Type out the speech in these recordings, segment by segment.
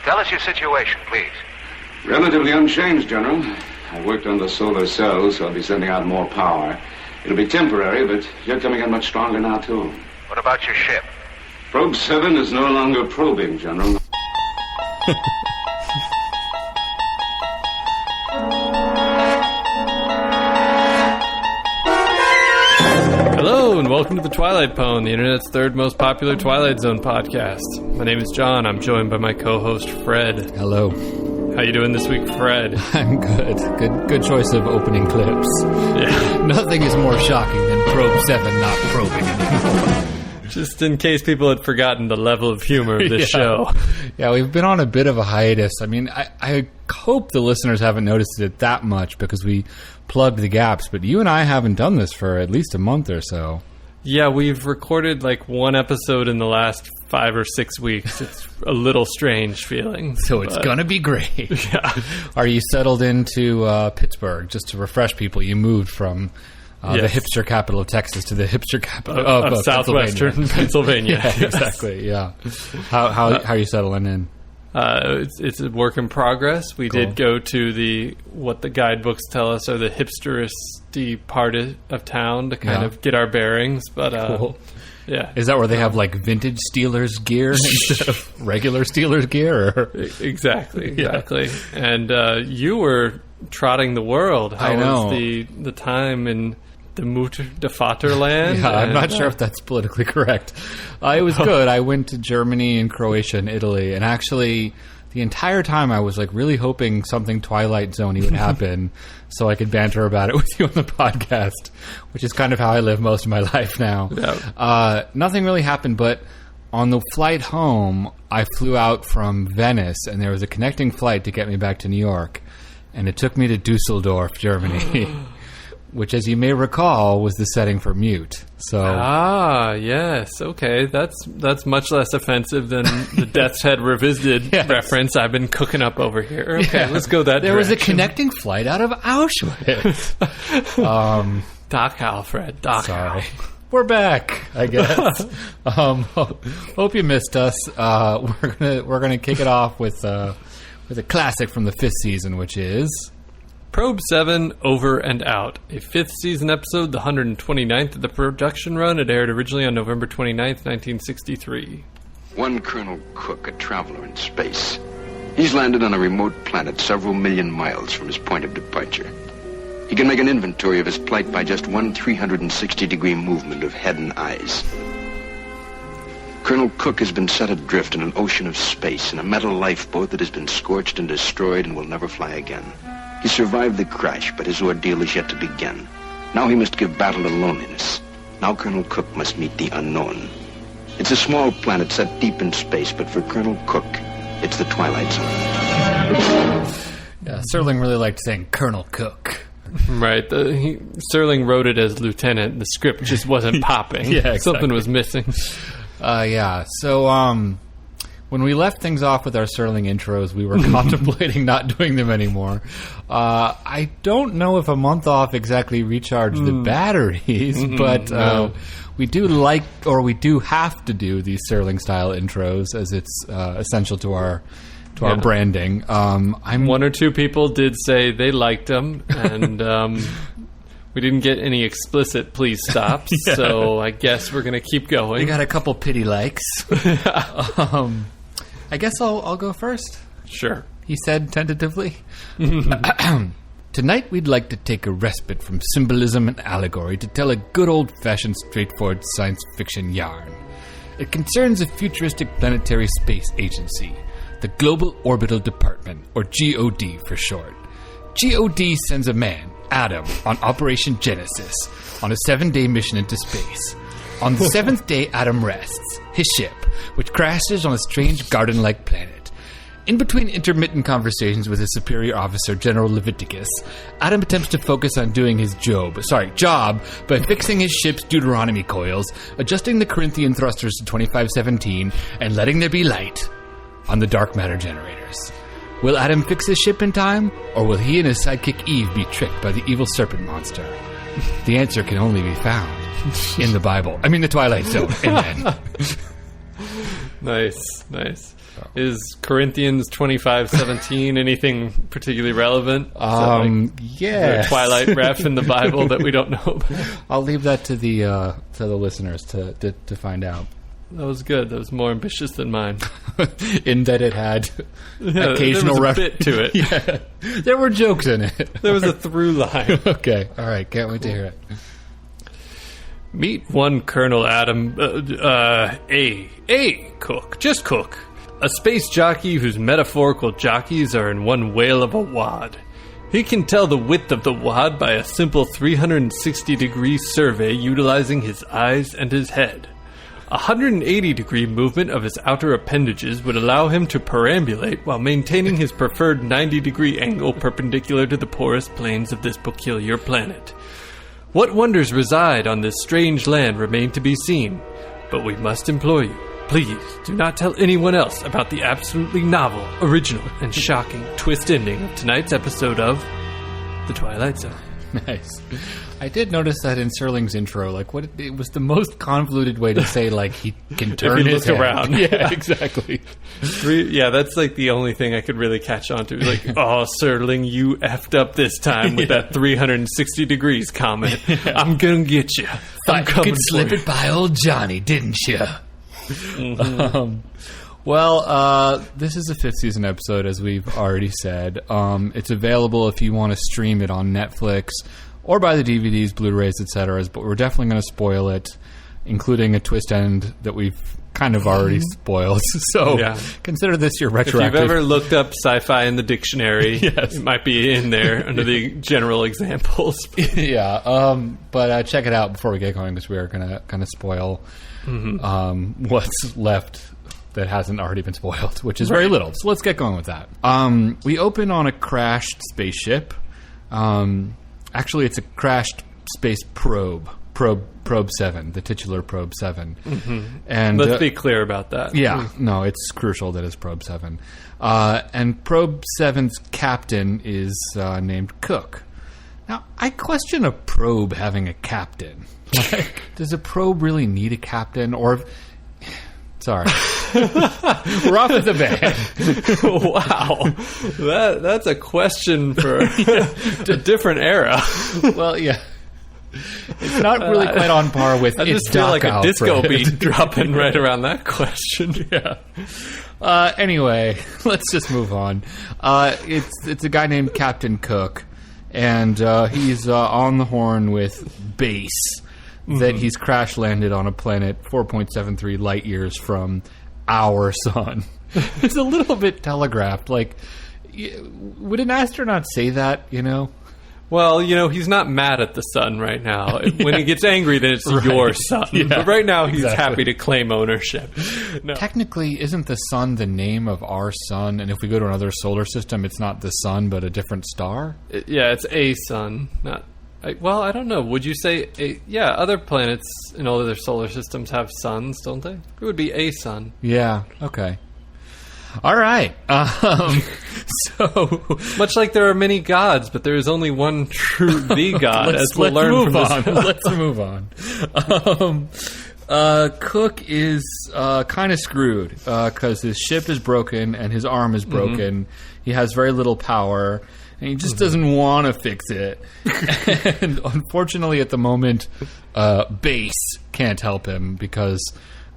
Tell us your situation, please. Relatively unchanged, General. I worked on the solar cells, so I'll be sending out more power. It'll be temporary, but you're coming in much stronger now, too. What about your ship? Probe 7 is no longer probing, General. Hello, and welcome to the Twilight Pwn, the internet's third most popular Twilight Zone podcast. My name is John. I'm joined by my co-host, Fred. Hello. How you doing this week, Fred? I'm good. Good choice of opening clips. Yeah. Nothing is more shocking than Probe 7 not probing anymore. Just in case people had forgotten the level of humor of this show. Yeah, we've been on a bit of a hiatus. I mean, I hope the listeners haven't noticed it that much because we plugged the gaps, but you and I haven't done this for at least a month or so. Yeah, we've recorded like one episode in the last 5 or 6 weeks. It's a little strange feeling. So it's going to be great. Yeah. Are you settled into Pittsburgh? Just to refresh people, you moved from yes. the hipster capital of Texas to the hipster capital of southwestern Pennsylvania. Yeah, exactly, yeah. How are you settling in? It's a work in progress. We did go to what the guidebooks tell us are the hipsteristy part of town to kind of get our bearings. But yeah, is that where they have like vintage Steelers gear instead of regular Steelers gear? Or? Exactly. And you were trotting the world. How was the time in the Mutter de Vaterland? Yeah, I'm not sure if that's politically correct. It was good. I went to Germany and Croatia and Italy, and actually the entire time I was like really hoping something Twilight Zone-y would happen so I could banter about it with you on the podcast, which is kind of how I live most of my life now. Yeah. Nothing really happened, but on the flight home, I flew out from Venice, and there was a connecting flight to get me back to New York, and it took me to Dusseldorf, Germany. Which, as you may recall, was the setting for Mute. So yes, okay, that's much less offensive than the Death's Head Revisited reference I've been cooking up over here. Okay, let's go that There direction. was a connecting flight out of Auschwitz. Doc Fred. Sorry. We're back, I guess. Hope you missed us. We're gonna kick it off with a classic from the 5th season, which is Probe 7, Over and Out, a 5th season episode, the 129th of the production run. It aired originally on November 29th, 1963. One Colonel Cook, a traveler in space. He's landed on a remote planet several million miles from his point of departure. He can make an inventory of his plight by just one 360-degree movement of head and eyes. Colonel Cook has been set adrift in an ocean of space in a metal lifeboat that has been scorched and destroyed and will never fly again. He survived the crash, but his ordeal is yet to begin. Now he must give battle to loneliness. Now Colonel Cook must meet the unknown. It's a small planet set deep in space, but for Colonel Cook, it's the Twilight Zone. Yeah, Serling really liked saying Colonel Cook. Right. Serling wrote it as Lieutenant. The script just wasn't popping. Yeah, exactly. Something was missing. So, when we left things off with our Serling intros, we were contemplating not doing them anymore. I don't know if a month off exactly recharged the batteries, but we do have to do these Serling-style intros as it's essential to our branding. One or two people did say they liked them, and we didn't get any explicit please stops, so I guess we're going to keep going. We got a couple pity likes. I guess I'll go first. Sure. He said tentatively. Tonight we'd like to take a respite from symbolism and allegory to tell a good old-fashioned straightforward science fiction yarn. It concerns a futuristic planetary space agency, the Global Orbital Department, or GOD for short. GOD sends a man, Adam, on Operation Genesis on a 7-day mission into space. On the 7th day, Adam rests, his ship, which crashes on a strange garden-like planet. In between intermittent conversations with his superior officer, General Leviticus, Adam attempts to focus on doing his job by fixing his ship's Deuteronomy coils, adjusting the Corinthian thrusters to 2517, and letting there be light on the dark matter generators. Will Adam fix his ship in time, or will he and his sidekick Eve be tricked by the evil serpent monster? The answer can only be found in the Bible. I mean, the Twilight Zone. Amen. Nice. Is Corinthians 25:17 anything particularly relevant? Is there a Twilight ref in the Bible that we don't know about? I'll leave that to the listeners to find out. That was good. That was more ambitious than mine. In that it had occasional there was a bit to it. Yeah, there were jokes in it. There was a through line. Okay, all right. Can't wait to hear it. Meet one Colonel Adam, Cook, just Cook, a space jockey whose metaphorical jockeys are in one whale of a wad. He can tell the width of the wad by a simple 360-degree survey utilizing his eyes and his head. A 180-degree movement of his outer appendages would allow him to perambulate while maintaining his preferred 90-degree angle perpendicular to the porous plains of this peculiar planet. What wonders reside on this strange land remain to be seen, but we must implore you, please do not tell anyone else about the absolutely novel, original, and shocking twist ending of tonight's episode of The Twilight Zone. Nice. I did notice that in Serling's intro, it was the most convoluted way to say, he can turn his head around. Yeah, exactly. That's the only thing I could really catch on to. Oh, Serling, you effed up this time with that 360 degrees comment. Yeah. I'm gonna get you. Thought you could slip it by old Johnny, didn't you? Mm-hmm. This is a 5th season episode, as we've already said. It's available if you want to stream it on Netflix or buy the DVDs, Blu-rays, etc. But we're definitely going to spoil it, including a twist end that we've kind of already spoiled. So consider this your retroactive. If you've ever looked up sci-fi in the dictionary, it might be in there under the general examples. But check it out before we get going, because we are going to kind of spoil what's left that hasn't already been spoiled, which is very little. So let's get going with that. We open on a crashed spaceship. Actually, it's a crashed space probe 7, the titular probe 7. Mm-hmm. And let's be clear about that. Yeah, no, it's crucial that it's probe 7. And probe 7's captain is named Cook. Now, I question a probe having a captain. Does a probe really need a captain? Or... Sorry. We're off at the band. Wow. That's a question for a different era. Well, yeah. It's not really quite on par with I just feel like a disco beat dropping right around that question. Yeah. Anyway, let's just move on. It's a guy named Captain Cook, and he's on the horn with Base. That he's crash landed on a planet 4.73 light years from our sun. It's a little bit telegraphed. Would an astronaut say that, Well, he's not mad at the sun right now. When he gets angry, then it's your sun. Yeah, but right now, he's happy to claim ownership. No. Technically, isn't the sun the name of our sun? And if we go to another solar system, it's not the sun, but a different star? It's a sun, not... I don't know. Would you say... other planets in all of their solar systems have suns, don't they? It would be a sun. Yeah, okay. All right. So... Much like there are many gods, but there is only one true the God, as we'll learn from this. Let's move on. Cook is kind of screwed because his ship is broken and his arm is broken. Mm-hmm. He has very little power... And he just doesn't want to fix it. And unfortunately, at the moment, Base can't help him because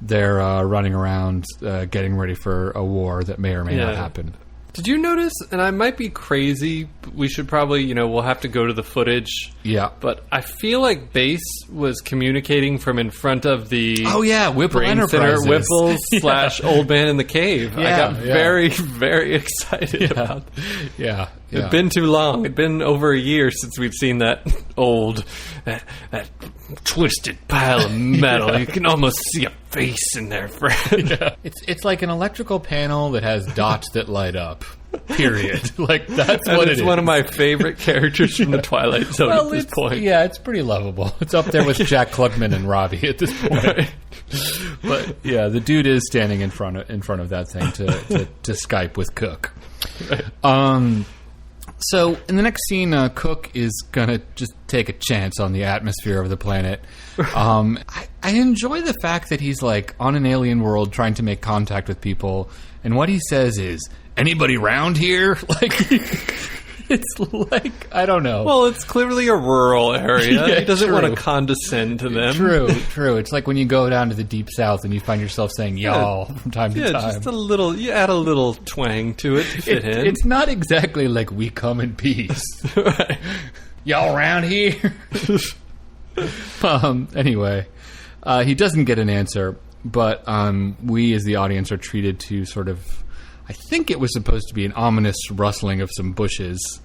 they're running around getting ready for a war that may or may not happen. Did you notice, and I might be crazy, we should probably, we'll have to go to the footage. Yeah. But I feel like Base was communicating from in front of the... Oh, yeah, Whipple Brain Enterprises. Center, Whipple / Old Man in the Cave. I got very, very excited about it. Yeah. It'd been too long. It'd been over a year since we'd seen that that twisted pile of metal. You can almost see a face in there, friend. Yeah. It's like an electrical panel that has dots that light up. Period. That's what it is. It's one of my favorite characters from the Twilight Zone at this point. Yeah, it's pretty lovable. It's up there with Jack Klugman and Robbie at this point. Right. But yeah, the dude is standing in front of that thing to Skype with Cook. Right. So, in the next scene, Cook is going to just take a chance on the atmosphere of the planet. I enjoy the fact that he's, on an alien world trying to make contact with people, And what he says is, "Anybody round here?" Like, it's like, I don't know. Well, it's clearly a rural area. Yeah, he doesn't true. want to condescend to them. True. It's like when you go down to the Deep South and you find yourself saying y'all from time to time. Yeah, just a little, you add a little twang to it to fit in. It's not exactly like we come in peace. Right. Y'all around here? Anyway, he doesn't get an answer, but we as the audience are treated to sort of, I think it was supposed to be an ominous rustling of some bushes.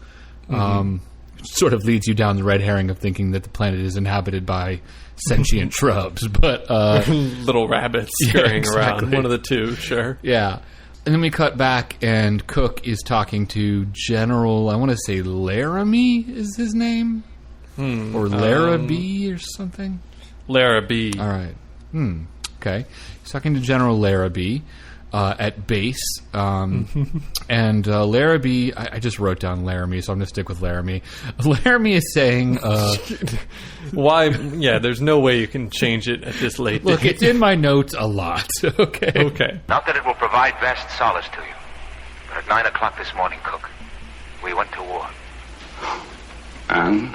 Sort of leads you down the red herring of thinking that the planet is inhabited by sentient shrubs, but little rabbits scurrying around. One of the two, sure. Yeah. And then we cut back, and Cook is talking to General, I want to say Larabee is his name? Or Larabee or something? Larabee. All right. Okay. He's talking to General Larabee at base. And Larabee, I just wrote down Laramie, so I'm going to stick with Laramie. Laramie is saying... Why? Yeah, there's no way you can change it at this late date. Look, it's in my notes a lot. Okay. Not that it will provide vast solace to you, but at 9 o'clock this morning, Cook, we went to war. And?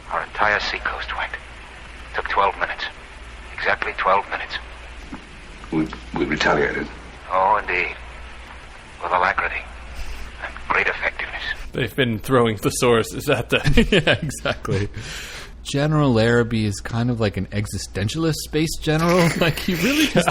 Our entire seacoast went. Took 12 minutes. Exactly 12 minutes. We retaliated. Oh, indeed. With alacrity and great effectiveness. They've been throwing thesaurus at them. Yeah, exactly. General Larabee is kind of like an existentialist space general. Like, he really just...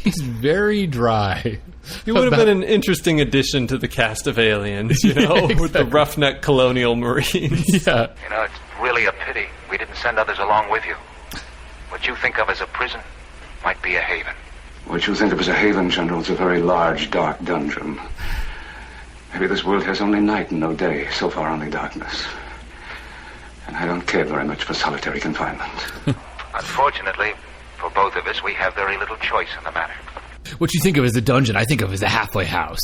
He's very dry. He would have been an interesting addition to the cast of Aliens, you know, exactly. with the roughneck colonial marines. Yeah. You know, it's really a pity we didn't send others along with you. What you think of as a prison might be a haven. What you think of as a haven, General, is a very large, dark dungeon. Maybe this world has only night and no day. So far, only darkness. And I don't care very much for solitary confinement. Unfortunately, for both of us, we have very little choice in the matter. What you think of as a dungeon, I think of as a halfway house.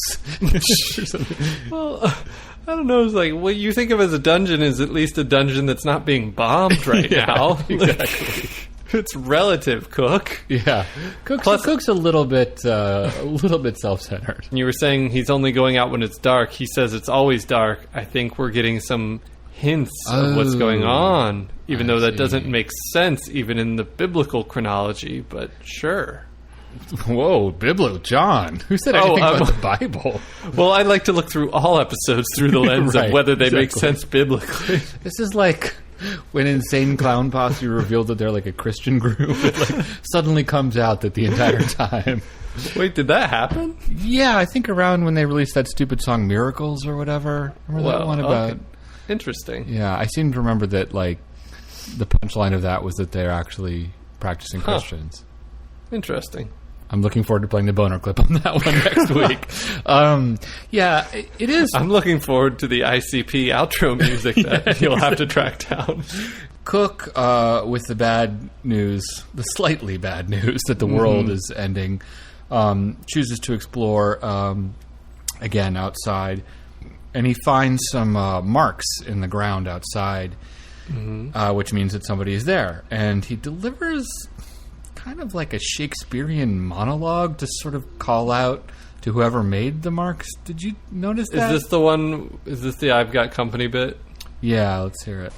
Well, I don't know. It's like what you think of as a dungeon is at least a dungeon that's not being bombed right now. Exactly. It's relative, Cook. Yeah. Cook's a little bit self-centered. You were saying he's only going out when it's dark. He says it's always dark. I think we're getting some hints of what's going on, even though that doesn't make sense even in the biblical chronology, but sure. Whoa, John. Who said anything about the Bible? Well, I like to look through all episodes through the lens Right, of whether they make exactly. sense biblically. This is like when Insane Clown Posse revealed that they're like a Christian group. It like suddenly comes out that the entire time. Wait, did that happen? Yeah, I think around when they released that stupid song Miracles or whatever. Remember that one about... Okay. Interesting. Yeah, I seem to remember that like the punchline of that was that they're actually practicing Christians. Interesting. I'm looking forward to playing the boner clip on that one next week. Yeah, it is. I'm looking forward to the ICP outro music that you'll have to track down. Cook, with the bad news, the slightly bad news that the world is ending, chooses to explore again outside, and he finds some marks in the ground outside, which means that somebody is there, and he delivers kind of like a Shakespearean monologue to sort of call out to whoever made the marks. Did you notice that? Is this the I've Got Company bit? Yeah, let's hear it.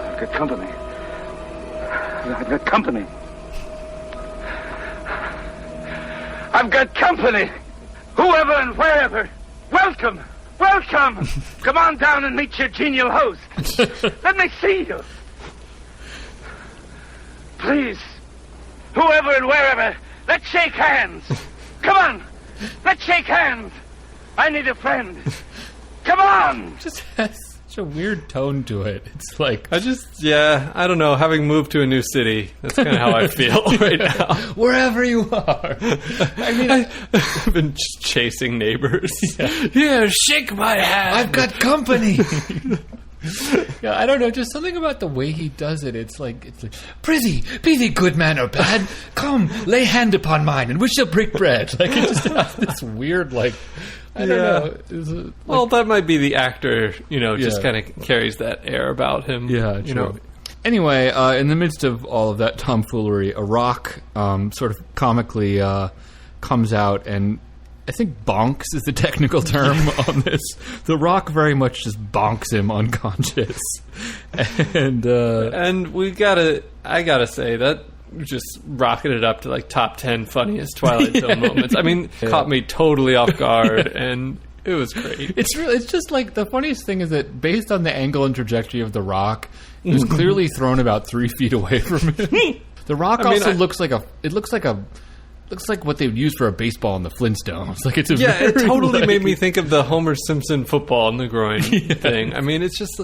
I've got company. I've got company. I've got company. Whoever and wherever. Welcome. Welcome. Come on down and meet your genial host. Let me see you. Please, whoever and wherever, let's shake hands. Come on, let's shake hands. I need a friend. Come on. It just has such a weird tone to it. It's like... I don't know. Having moved to a new city, that's kind of how I feel right now. Wherever you are. I mean, I've been just chasing neighbors. Yeah, shake my hand. I've got company. Yeah, I don't know, just something about the way he does it. It's like, prithee, be thee good man or bad, come, lay hand upon mine, and we shall break bread. Like, it just has this weird, like, I don't know. Is it, like, well, that might be the actor, just kind of carries that air about him. Yeah, you know. Anyway, in the midst of all of that tomfoolery, a rock sort of comically comes out and I think bonks is the technical term on this. The rock very much just bonks him unconscious. And I gotta say that just rocketed up to like top 10 funniest Twilight Zone moments. I mean, caught me totally off guard and it was great. It's just like the funniest thing is that based on the angle and trajectory of the rock, it was clearly thrown about 3 feet away from him. The rock looks like what they would use for a baseball in the Flintstones. Like it totally made me think of the Homer Simpson football in the groin thing. I mean, it's just,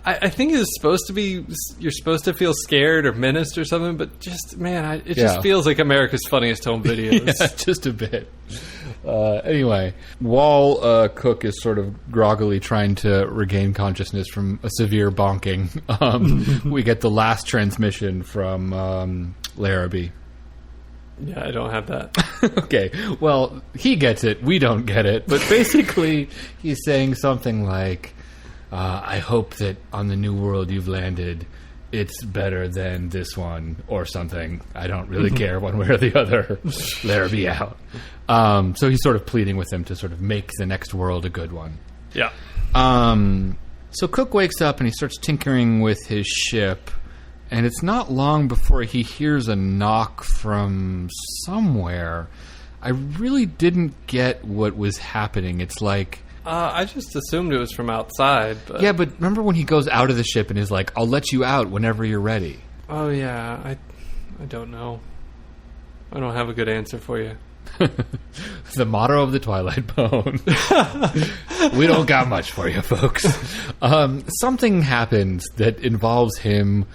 I think it's supposed to be, you're supposed to feel scared or menaced or something, but just, man, it just feels like America's Funniest Home Videos. Yeah, just a bit. Anyway, while Cook is sort of groggily trying to regain consciousness from a severe bonking, we get the last transmission from Larabee. Yeah, I don't have that. Okay, well, he gets it. We don't get it. But basically, he's saying something like, I hope that on the new world you've landed, it's better than this one, or something. I don't really care one way or the other. Larabee out. So he's sort of pleading with him to sort of make the next world a good one. Yeah. So Cook wakes up and he starts tinkering with his ship. And it's not long before he hears a knock from somewhere. I really didn't get what was happening. It's like... I just assumed it was from outside. But... Yeah, but remember when he goes out of the ship and is like, I'll let you out whenever you're ready. Oh, yeah. I don't know. I don't have a good answer for you. The motto of the Twilight Pwn. We don't got much for you, folks. Something happens that involves him...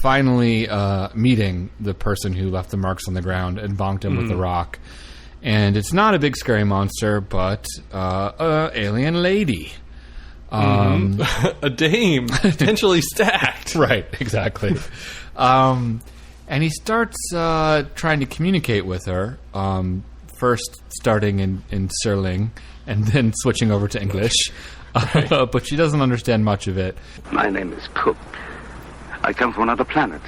finally meeting the person who left the marks on the ground and bonked him with the rock. And it's not a big scary monster, but a alien lady. A dame, potentially stacked. Right, exactly. And he starts trying to communicate with her, first starting in Serling and then switching over to English. But she doesn't understand much of it. My name is Cook. I come from another planet.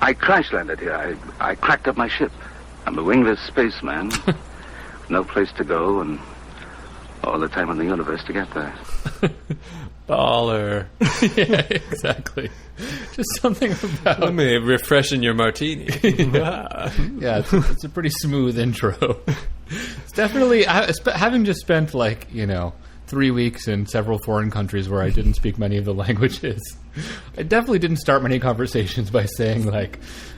I crash-landed here. I cracked up my ship. I'm a wingless spaceman. No place to go and all the time in the universe to get there. Baller. Yeah, exactly. Just something about... Let me refreshen your martini. Yeah, it's a pretty smooth intro. It's definitely... having just spent, 3 weeks in several foreign countries where I didn't speak many of the languages, I definitely didn't start many conversations by saying,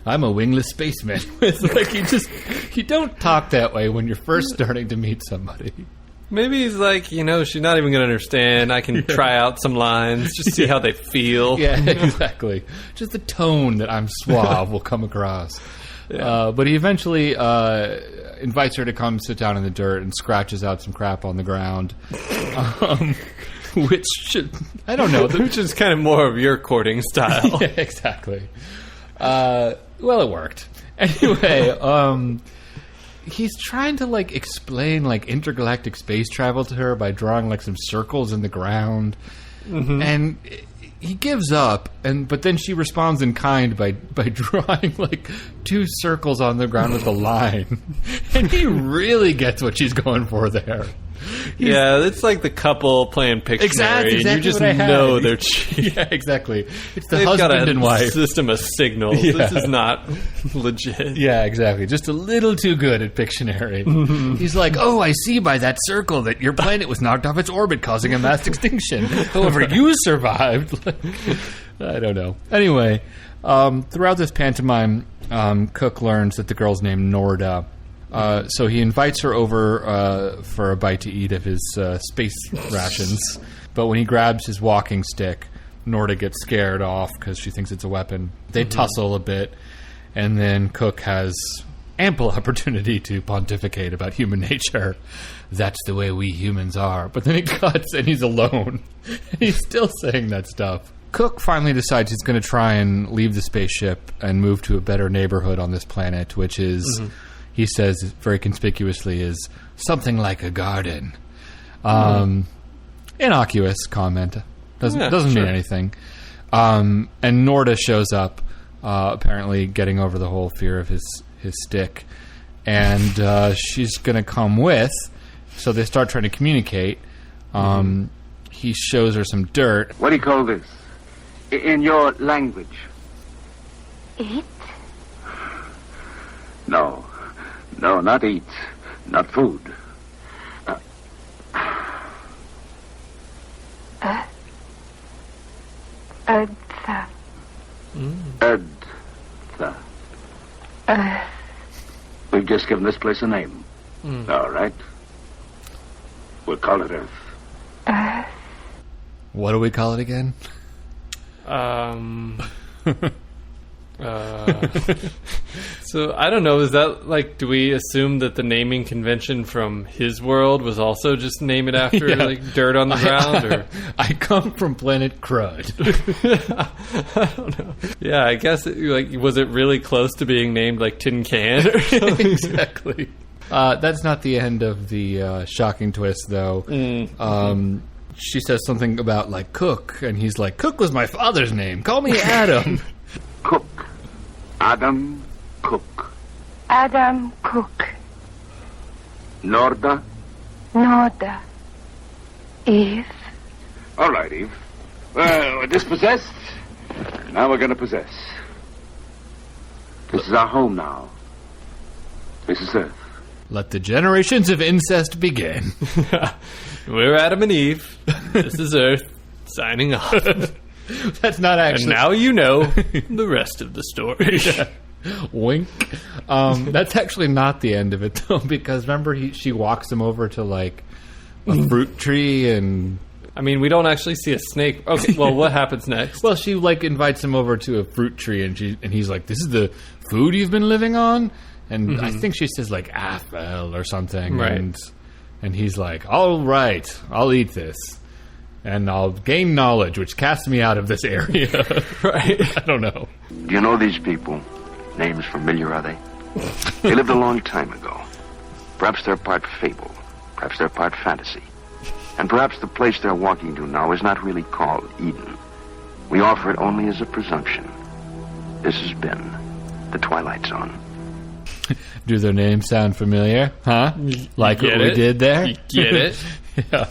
I'm a wingless spaceman. It's you don't talk that way when you're first starting to meet somebody. Maybe he's like, she's not even going to understand. I can try out some lines, just see how they feel. Yeah, exactly. Just the tone that I'm suave will come across. Yeah. But he eventually invites her to come sit down in the dirt and scratches out some crap on the ground. Which should, I don't know. Which is kind of more of your courting style. Yeah, exactly. Well, it worked. Anyway, he's trying to explain intergalactic space travel to her by drawing some circles in the ground, and he gives up. But then she responds in kind by drawing 2 circles on the ground with a line, and he really gets what she's going for there. It's like the couple playing Pictionary, exactly and you just know they're cheating. Yeah, exactly. It's the They've husband got a and wife system of signals. Yeah. This is not legit. Yeah, exactly. Just a little too good at Pictionary. He's like, oh, I see by that circle that your planet was knocked off its orbit, causing a mass extinction. However, you survived. I don't know. Anyway, throughout this pantomime, Cook learns that the girl's named Norda. So he invites her over for a bite to eat of his space rations. But when he grabs his walking stick, Norda gets scared off because she thinks it's a weapon. They tussle a bit, and then Cook has ample opportunity to pontificate about human nature. That's the way we humans are. But then it cuts, and he's alone. And he's still saying that stuff. Cook finally decides he's going to try and leave the spaceship and move to a better neighborhood on this planet, which is... He says very conspicuously is something like a garden. Innocuous comment. Doesn't mean anything. And Norda shows up, apparently getting over the whole fear of his stick. And she's going to come with. So they start trying to communicate. He shows her some dirt. What do you call this? In your language? Eat? No, not eat. Not food. Earth. We've just given this place a name. All right. We'll call it Earth. What do we call it again? So I don't know. Is that like? Do we assume that the naming convention from his world was also just name it after like dirt on the ground? Or I come from planet Crud. I don't know. Yeah, I guess was it really close to being named like Tin Can or something? Exactly. That's not the end of the shocking twist, though. She says something about like Cook, and he's like, "Cook was my father's name. Call me Adam." Cook. Adam Cook. Adam Cook. Norda. Norda. Eve. All right, Eve. Well, we're dispossessed. Now we're going to possess. This is our home now. This is Earth. Let the generations of incest begin. We're Adam and Eve. This is Earth. Signing off. That's not actually... And now you know the rest of the story. Wink. That's actually not the end of it, though, because remember she walks him over to, like, a fruit tree and... I mean, we don't actually see a snake. Okay, well, what happens next? Well, she, like, invites him over to a fruit tree, and he's like, "This is the food you've been living on?" And I think she says, like, "Apple" or something. Right. And he's like, "All right, I'll eat this. And I'll gain knowledge, which casts me out of this area." Right? I don't know. Do you know these people? Names familiar, are they? They lived a long time ago. Perhaps they're part fable. Perhaps they're part fantasy. And perhaps the place they're walking to now is not really called Eden. We offer it only as a presumption. This has been the Twilight Zone. Do their names sound familiar? Huh? Like what we did there? You get it? Yeah.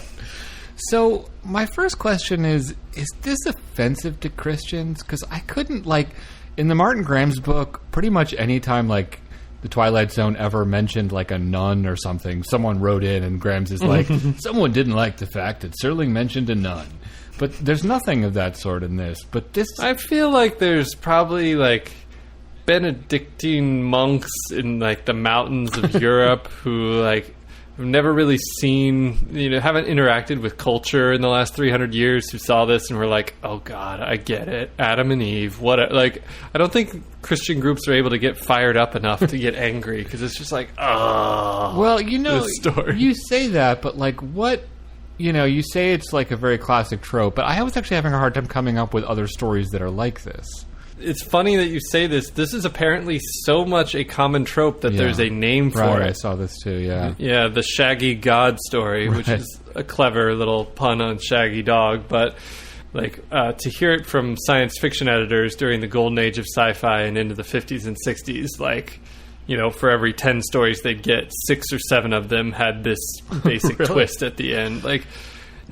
So, my first question is this offensive to Christians? Because I couldn't, like, in the Martin Graham's book, pretty much any time, like, the Twilight Zone ever mentioned, like, a nun or something, someone wrote in and Graham's is like, someone didn't like the fact that Serling mentioned a nun. But there's nothing of that sort in this. But this... I feel like there's probably, like, Benedictine monks in, like, the mountains of Europe who, like... I've never really seen, haven't interacted with culture in the last 300 years who saw this and were like, "Oh God, I get it. Adam and Eve." I don't think Christian groups are able to get fired up enough to get angry because it's just like, oh. Well, this story. You say that, but like what, you say it's like a very classic trope, but I was actually having a hard time coming up with other stories that are like this. It's funny that you say this. This is apparently so much a common trope that there's a name for it. I saw this too, yeah. Yeah, the Shaggy God story, which is a clever little pun on Shaggy Dog. But like to hear it from science fiction editors during the golden age of sci-fi and into the 50s and 60s, like, for every 10 stories they'd get, 6 or 7 of them had this basic twist at the end. Like,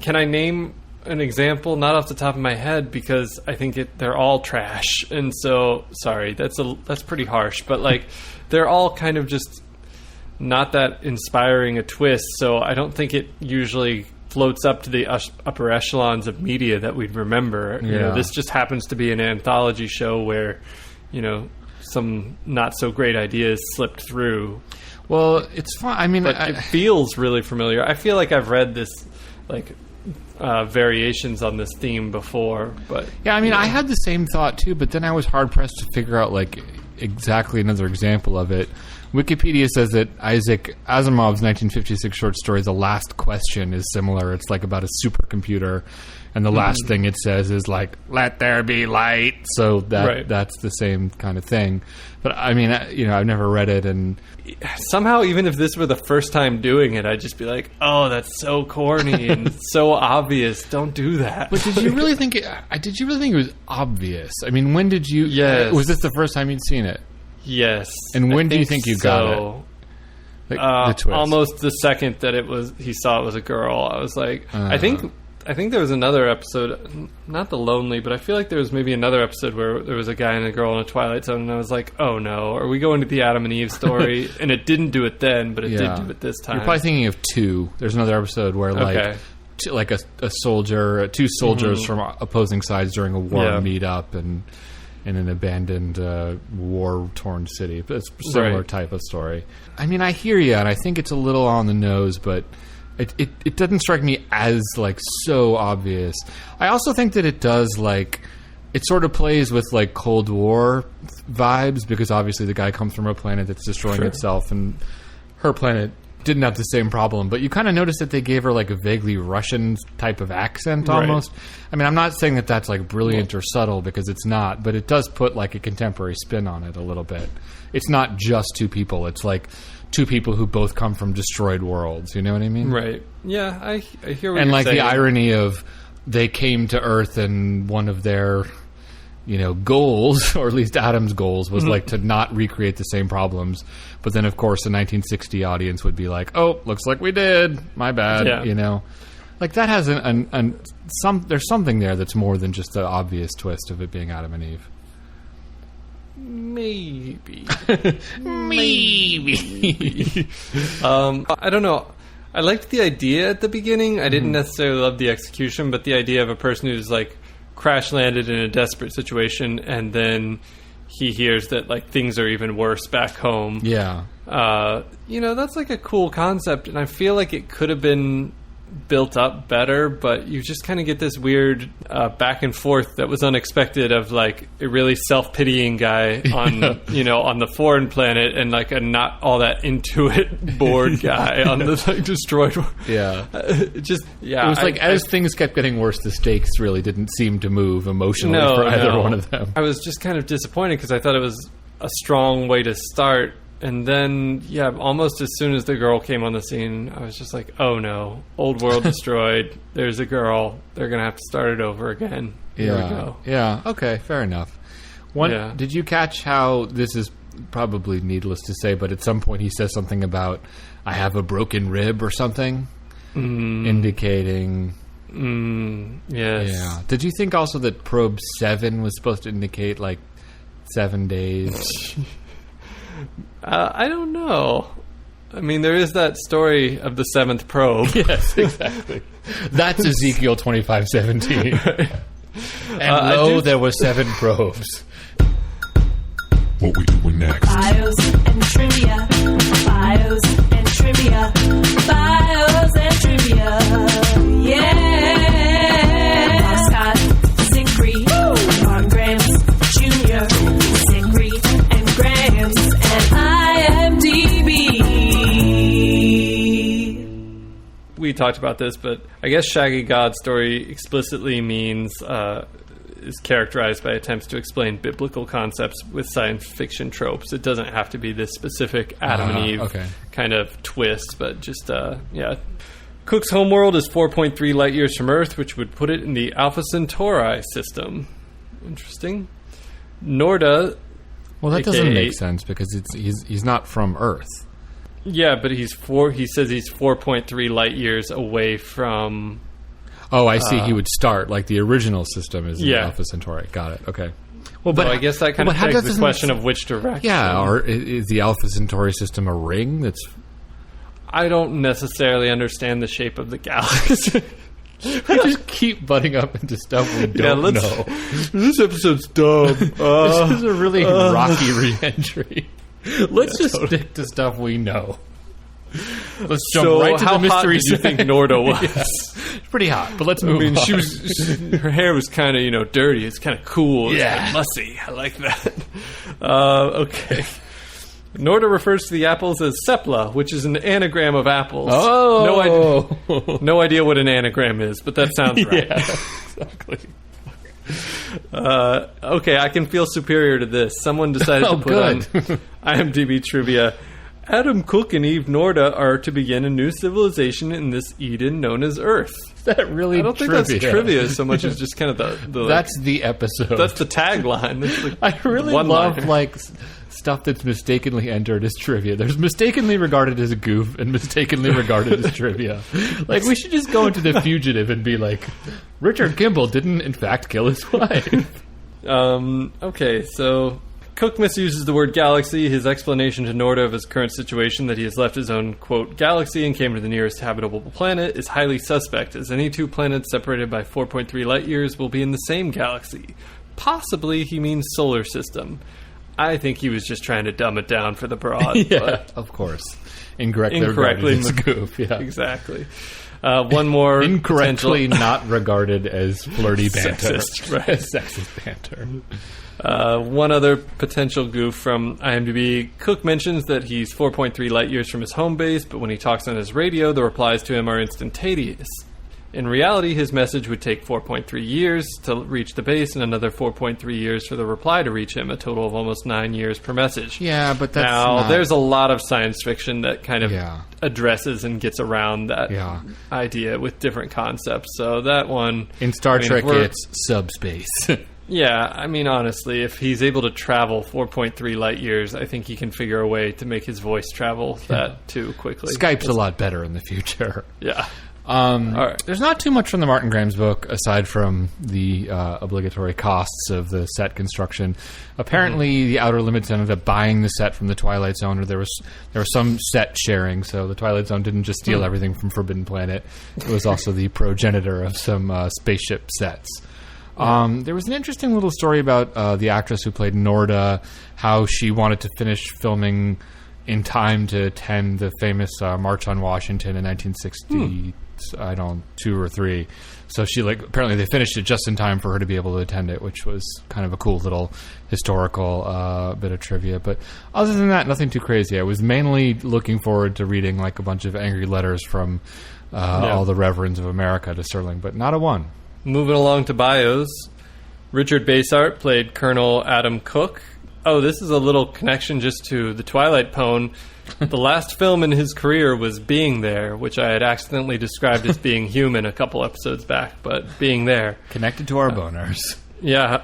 can I name... an example, not off the top of my head, because I think they're all trash, and so sorry, that's pretty harsh, but like they're all kind of just not that inspiring a twist, so I don't think it usually floats up to the upper echelons of media that we'd remember. This just happens to be an anthology show where some not so great ideas slipped through. Well, it's fun. I mean, but it feels really familiar. I feel like I've read this like variations on this theme before, but yeah, I mean, I had the same thought too, but then I was hard pressed to figure out like exactly another example of it. Wikipedia says that Isaac Asimov's 1956 short story, The Last Question, is similar. It's like about a supercomputer, and the last thing it says is like, "Let there be light." So that's the same kind of thing. But I mean, I've never read it, and somehow, even if this were the first time doing it, I'd just be like, "Oh, that's so corny and so obvious. Don't do that." But did you really think it? Did you really think it was obvious? I mean, when did you? Yes. Was this the first time you'd seen it? Yes. And when do you think you got it? Like, the twist. Almost the second that he saw it was a girl. I was like, I think there was another episode, not The Lonely, but I feel like there was maybe another episode where there was a guy and a girl in a Twilight Zone, and I was like, oh no, are we going to the Adam and Eve story? And it didn't do it then, but it did do it this time. You're probably thinking of 2. There's another episode where like a soldier, 2 soldiers from opposing sides during a war meet up and in an abandoned war-torn city. But it's a similar type of story. I mean, I hear you, and I think it's a little on the nose, but it doesn't strike me as, like, so obvious. I also think that it does, like, it sort of plays with, like, Cold War vibes, because obviously the guy comes from a planet that's destroying itself, and her planet didn't have the same problem, but you kind of notice that they gave her like a vaguely Russian type of accent almost. I mean, I'm not saying that that's like brilliant or subtle, because it's not, but it does put like a contemporary spin on it a little bit. It's not just 2 people. It's like 2 people who both come from destroyed worlds. You know what I mean? Right. Yeah, I hear what and you're like saying. The irony of they came to Earth and one of their goals, or at least Adam's goals, was like to not recreate the same problems. But then, of course, the 1960 audience would be like, "Oh, looks like we did. My bad." Yeah. Like that has there's something there that's more than just the obvious twist of it being Adam and Eve. Maybe. I don't know. I liked the idea at the beginning. I didn't necessarily love the execution, but the idea of a person who's like crash landed in a desperate situation, and then he hears that like things are even worse back home. Yeah. That's like a cool concept, and I feel like it could have been built up better, but you just kind of get this weird back and forth that was unexpected of like a really self-pitying guy on on the foreign planet, and like a not all that into it bored guy on the like destroyed world. It was like as things kept getting worse, the stakes really didn't seem to move emotionally for either one of them. I was just kind of disappointed because I thought it was a strong way to start. And then, almost as soon as the girl came on the scene, I was just like, oh no, old world destroyed. There's a girl. They're going to have to start it over again. Here we go. Yeah, okay, fair enough. Did you catch how, this is probably needless to say, but at some point he says something about, I have a broken rib or something? Indicating... yes. Yeah. Did you think also that probe 7 was supposed to indicate, like, 7 days? I don't know. I mean, there is that story of the 7th probe. Yes, exactly. That's Ezekiel 25:17. And there were 7 probes. What we doing next? Bios and trivia. Bios and trivia. Bios and trivia. Yeah. Scott, Zingri, Mark Grams Jr., Zingri and Grams, and IMDb. We talked about this, but I guess Shaggy God's story explicitly means is characterized by attempts to explain biblical concepts with science fiction tropes. It doesn't have to be this specific Adam and Eve kind of twist, but just, Cook's Homeworld is 4.3 light years from Earth, which would put it in the Alpha Centauri system. Interesting. Norda... Well, that doesn't make sense, because he's not from Earth. Yeah, but he says he's 4.3 light years away from... Oh, I see. He would start, like the original system is in Alpha Centauri. Got it. Okay. Well, but I guess that kind of begs the question of which direction. Yeah, or is the Alpha Centauri system a ring that's... I don't necessarily understand the shape of the galaxy. We just keep butting up into stuff we don't know. This episode's dumb. This is a really rocky re-entry. Let's just stick to stuff we know. Let's jump right to the mystery. How hot do you think Norda was? It's pretty hot, but let's move on. Her hair was kind of, dirty. It's kind of cool. It's kind of mussy. I like that. Okay. Norda refers to the apples as sepla, which is an anagram of apples. Oh! No idea what an anagram is, but that sounds right. Yeah, exactly. Okay, I can feel superior to this. Someone decided to put on IMDb trivia. Adam Cook and Eve Norda are to begin a new civilization in this Eden known as Earth. Is that really I don't think that's trivia so much as just kind of the that's the episode. That's the tagline. That's the I really love like stuff that's mistakenly entered as trivia. There's mistakenly regarded as a goof and mistakenly regarded as trivia. Like, we should just go into The Fugitive and be like, Richard Kimball didn't in fact kill his wife. Okay, so Cook misuses the word galaxy. His explanation to Norda of his current situation, that he has left his own, quote, galaxy and came to the nearest habitable planet, is highly suspect, as any two planets separated by 4.3 light years will be in the same galaxy. Possibly he means solar system. I think he was just trying to dumb it down for the broad. Yeah, of course. Incorrectly as a goof, yeah. Exactly. One more incorrectly not regarded as flirty banter. Sexist, right. Sexist banter. One other potential goof from IMDb. Cook mentions that he's 4.3 light years from his home base, but when he talks on his radio, the replies to him are instantaneous. In reality, his message would take 4.3 years to reach the base and another 4.3 years for the reply to reach him, a total of almost 9 years per message. Yeah, but that's there's a lot of science fiction that kind of addresses and gets around that idea with different concepts. So that one... In Star Trek, it's subspace. Yeah, I mean, honestly, if he's able to travel 4.3 light years, I think he can figure a way to make his voice travel that too quickly. Skype's a lot better in the future. Yeah. All right. There's not too much from the Martin Graham's book aside from the obligatory costs of the set construction. Apparently, the Outer Limits ended up buying the set from the Twilight Zone, or there was some set sharing. So the Twilight Zone didn't just steal everything from Forbidden Planet; it was also the progenitor of some spaceship sets. There was an interesting little story about the actress who played Norda, how she wanted to finish filming in time to attend the famous March on Washington in 1960. I don't 2 or 3. So she apparently they finished it just in time for her to be able to attend it, which was kind of a cool little historical bit of trivia. But other than that, nothing too crazy. I was mainly looking forward to reading a bunch of angry letters from all the reverends of America to Serling, but not a one. Moving along to bios, Richard Basehart played Colonel Adam Cook. Oh, this is a little connection just to the Twilight Pwn. The last film in his career was Being There, which I had accidentally described as being human a couple episodes back, but Being There. Connected to our boners. Yeah.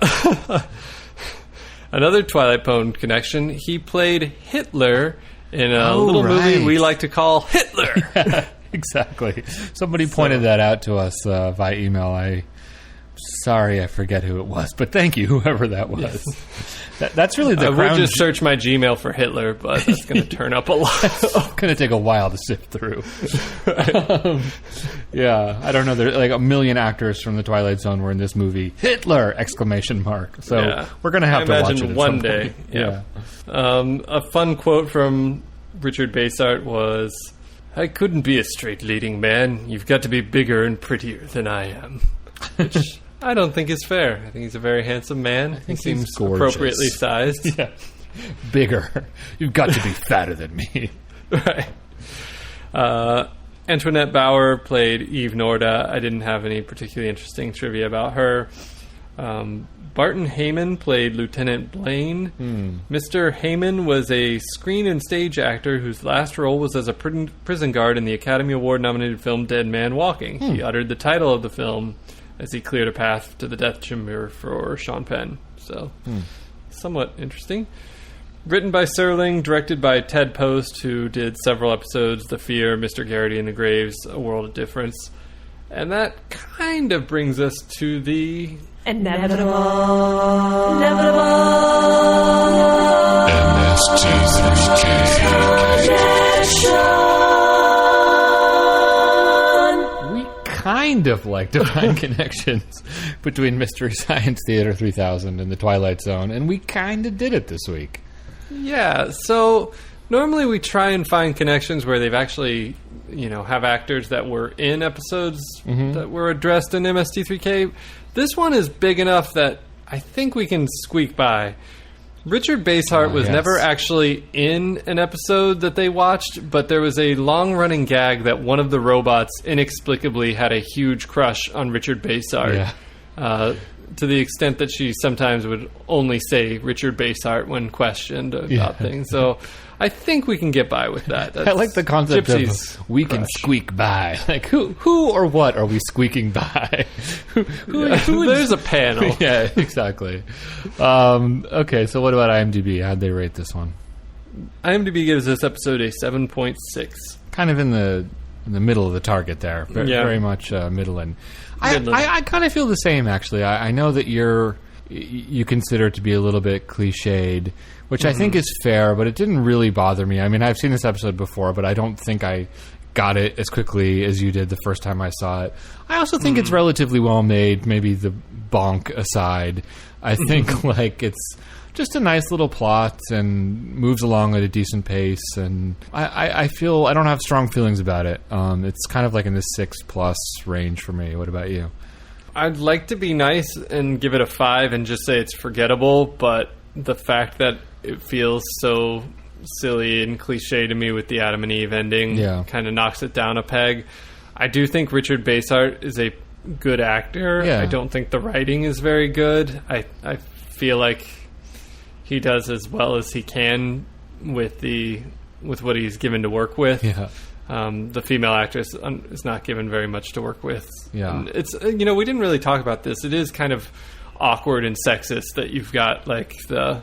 Another Twilight Pwn connection, he played Hitler in a movie we like to call Hitler. Exactly. Somebody pointed that out to us via email. Sorry, I forget who it was, but thank you, whoever that was. Yes. That's really the I would just search my Gmail for Hitler, but that's going to turn up a lot. It's going to take a while to sift through. Yeah, I don't know. There's a million actors from the Twilight Zone were in this movie. Hitler! ! So we're going to have to watch it one day. Yeah. A fun quote from Richard Basehart was, "I couldn't be a straight leading man. You've got to be bigger and prettier than I am." Which I don't think is fair. I think he's a very handsome man. He seems appropriately sized. Yeah. Bigger. You've got to be fatter than me. Right. Antoinette Bauer played Eve Norda. I didn't have any particularly interesting trivia about her. Barton Heyman played Lieutenant Blaine. Mr. Heyman was a screen and stage actor whose last role was as a prison guard in the Academy Award-nominated film Dead Man Walking. He uttered the title of the film as he cleared a path to the death chamber for Sean Penn. So, somewhat interesting. Written by Serling, directed by Ted Post, who did several episodes, The Fear, Mr. Garrity and the Graves, A World of Difference. And that kind of brings us to the... Inevitable. We kind of like to find connections between Mystery Science Theater 3000 and the Twilight Zone, and we kind of did it this week. Yeah, so normally we try and find connections where they've actually, have actors that were in episodes that were addressed in MST3K. This one is big enough that I think we can squeak by. Richard Basehart was never actually in an episode that they watched, but there was a long-running gag that one of the robots inexplicably had a huge crush on Richard Basehart. To the extent that she sometimes would only say Richard Basehart when questioned about things. So I think we can get by with that. I like the concept of we can squeak by. Like, who or what are we squeaking by? There's a panel. Yeah, exactly. Okay, so what about IMDb? How'd they rate this one? IMDb gives this episode a 7.6. Kind of in the middle of the target there. Very much middling. I kind of feel the same, actually. I know that you consider it to be a little bit cliched, which I think is fair, but it didn't really bother me. I mean, I've seen this episode before, but I don't think I got it as quickly as you did the first time I saw it. I also think it's relatively well made, maybe the bonk aside. I think like it's just a nice little plot and moves along at a decent pace, and I feel I don't have strong feelings about it. It's kind of like in the 6+ range for me. What about you? I'd like to be nice and give it a 5 and just say it's forgettable, but the fact that it feels so silly and cliche to me with the Adam and Eve ending kind of knocks it down a peg. I do think Richard Basehart is a good actor. I don't think the writing is very good. I feel like he does as well as he can with what he's given to work with. The female actress is not given very much to work with. And it's we didn't really talk about this. It is kind of awkward and sexist that you've got like the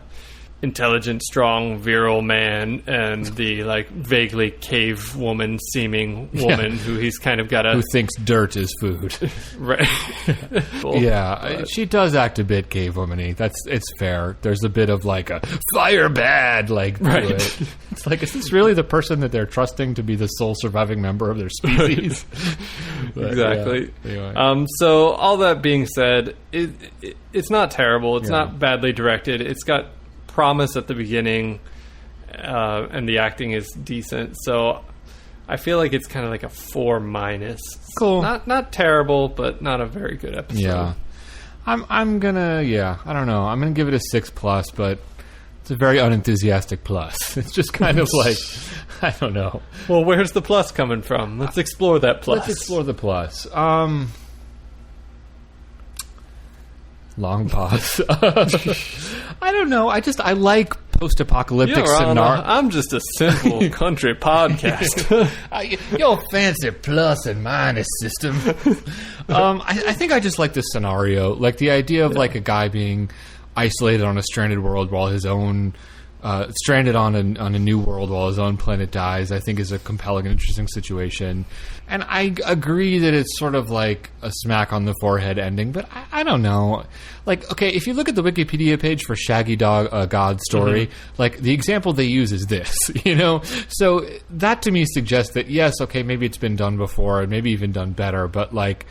intelligent, strong, virile man and the like vaguely cave woman seeming woman who he's kind of got who thinks dirt is food. Right. She does act a bit cave womany. It's fair. There's a bit of like a fire bad like to it. It's like, is this really the person that they're trusting to be the sole surviving member of their species? Exactly. Anyway. So all that being said, it's not terrible. It's not badly directed. It's got promise at the beginning, and the acting is decent. So I feel like it's kind of like a 4-. Cool. Not terrible, but not a very good episode. Yeah. I'm gonna I don't know. I'm gonna give it a 6+, but it's a very unenthusiastic plus. It's just kind of like I don't know. Well, where's the plus coming from? Let's explore that plus. Let's explore the plus. Long pause. I don't know. I like post-apocalyptic scenario. I'm just a simple country podcast. Your fancy plus and minus system. I think I just like this scenario. Like the idea of like a guy being isolated on a stranded world while his own stranded on a new world while his own planet dies, I think is a compelling and interesting situation. And I agree that it's sort of like a smack on the forehead ending, but I don't know. Like, okay, if you look at the Wikipedia page for Shaggy God's story, like the example they use is this, So that to me suggests that, yes, okay, maybe it's been done before and maybe even done better, but like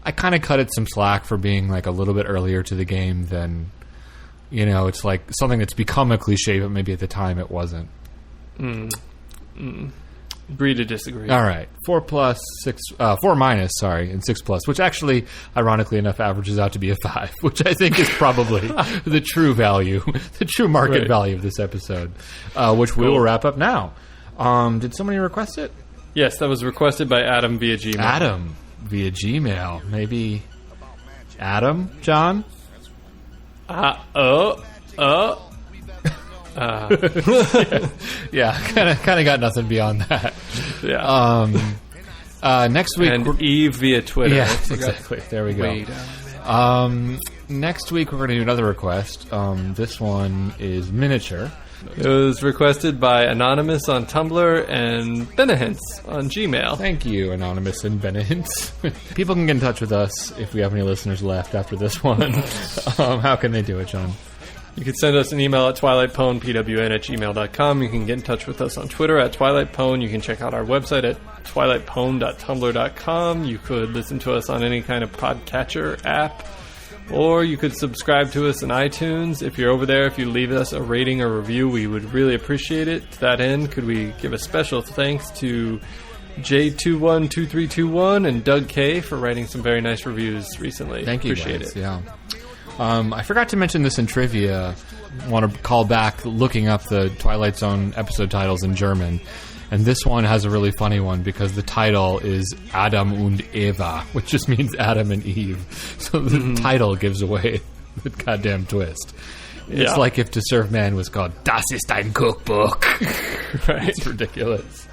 I kind of cut it some slack for being like a little bit earlier to the game than... it's like something that's become a cliche, but maybe at the time it wasn't. Agree to disagree. All right. 4+, 6, 4-, sorry, and 6+, which actually, ironically enough, averages out to be a 5, which I think is probably the true value, the true market value of this episode, which we will wrap up now. Did somebody request it? Yes, that was requested by Adam via Gmail. Adam via Gmail. Maybe Adam, John? Yeah, kind of got nothing beyond that. Yeah. Next week, and Eve via Twitter. Yeah, exactly. There we go. Next week we're going to do another request. This one is miniature. It was requested by Anonymous on Tumblr and Benehintz on Gmail. Thank you, Anonymous and Benehintz. People can get in touch with us if we have any listeners left after this one. How can they do it, John? You can send us an email at twilightpwn@gmail.com. You can get in touch with us on Twitter at twilightpwn. You can check out our website at twilightpwn.tumblr.com. You could listen to us on any kind of podcatcher app. Or you could subscribe to us on iTunes. If you're over there, if you leave us a rating or review, we would really appreciate it. To that end, could we give a special thanks to J212321 and Doug K for writing some very nice reviews recently. Thank you, appreciate guys. it. Yeah. I forgot to mention this in trivia. want to call back looking up the Twilight Zone episode titles in German. And this one has a really funny one because the title is Adam und Eva, which just means Adam and Eve. So the title gives away the goddamn twist. It's like if To Serve Man was called Das ist ein Cookbook. Right. It's ridiculous.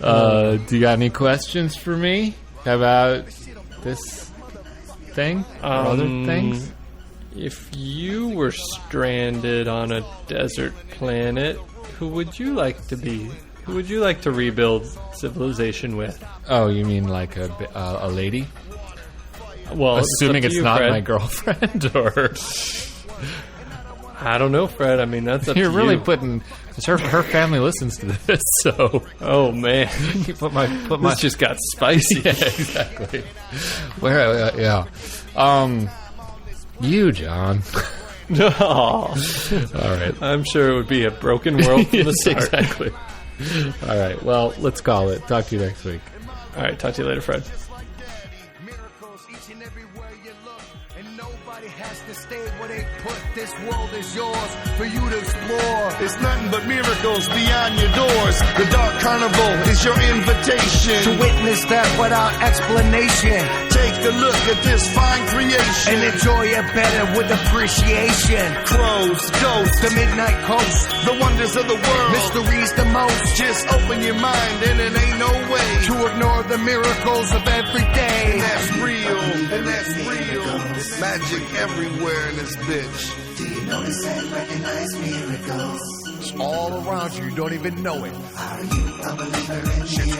Do you got any questions for me about this thing or other things? If you were stranded on a desert planet, who would you like to be? Who would you like to rebuild civilization with? Oh, you mean like a lady? Well, assuming it's not Fred. my girlfriend, or I don't know, Fred. I mean, that's up you're to really you. putting. Her family listens to this, so Oh man, put my this just got spicy. yeah, exactly. Where? You, John. No. All right. I'm sure it would be a broken world from the Yes, start. exactly. All right. Well, let's call it. Talk to you next week. All right, talk to you later, Fred. Miracles each and everywhere you look, and nobody has to stay where they put. This world is yours for you to explore. It's nothing but miracles beyond your doors. The Dark Carnival is your invitation To witness that without explanation, take a look at this fine creation. and enjoy it better with appreciation. Crows, ghosts, The Midnight Coast, the wonders of the world. mysteries the most. Just open your mind and it ain't no way To ignore the miracles of every day. And that's real, and that's real. Magic everywhere in this bitch. Do you notice and recognize miracles? It's all around you. You don't even know it. Are you a believer in miracles?